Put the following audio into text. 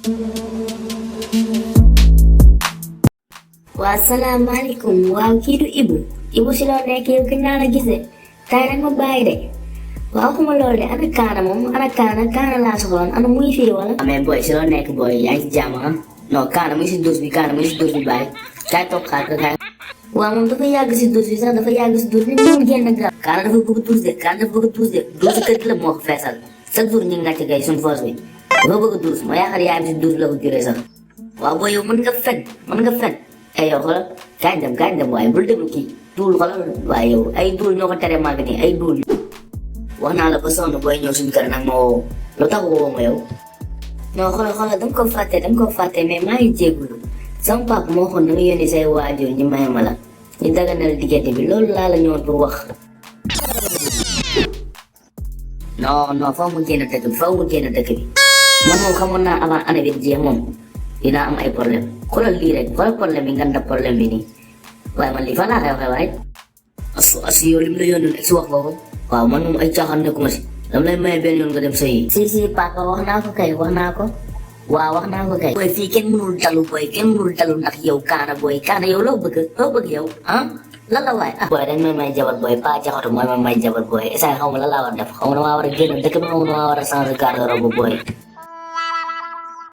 Wa salaamaaleykum waaw kii du Ibu si loo nekk yow gën naa la gis de tey nag ma bàyyi de waaw xuma loolu de ana kaana moom ana kaana laa soxloon ana muy fii wala. mais boy si loo nekk boy yaa ngi si jàmm ah non kaana muy si douche bi bàyyi kaay toog xaar ka kaay. waaw moom dafa yàgg si douche bi sax dafa yàgg si douche bi ni mu génn garab. kaana dafa bëgg douche de douche kër gi la moo ko feesal chaque jour ñu ngi ngàcc kay suñu force bi dafa bëgg douche ma yaakaar yaa ngi si douche la ko juree sax waaw boy yow mën nga fen ay yow xoolal kañ dem waaye bul déglu kii duul xoolal waaye yow ay duul ñoo ko tere màgg nii ay duul wax naa la ba sonn booy ñëw suñu kër nag ma woo lu tax woo ma yow. non xoolal dama ko fàtte mais maa ngi jégalu sama papa moo xoon na nga yónni say waajur ñu may ma la ñu daganal diggante bi loolu laa la ñëwoon pour wax. non faw mu génn dëkk bi man moom xamoon naa avant année bi jeex moom dinaa am ay problème xoolal lii rek xoolal problème bi nganda problème bi nii waaye man lii fan laa koy waxee waaye asu yow lim la yónni si wax boobu waaw man moom ay caaxaan nekkuma si dama lay maye benn yoon nga dem sëyi. si papa wax naa ko kay. booy fii kenn mënul dalu ndax yow kaana yow loo bëgg yow ah lan la waay ah. booy dañ may jabar booy pas jaxatu mooy may jabar booy instant xaw ma lan laa war a def xaw ma damaa war a génn dëkk bi xaw ma damaa war a changer garde-robe booy.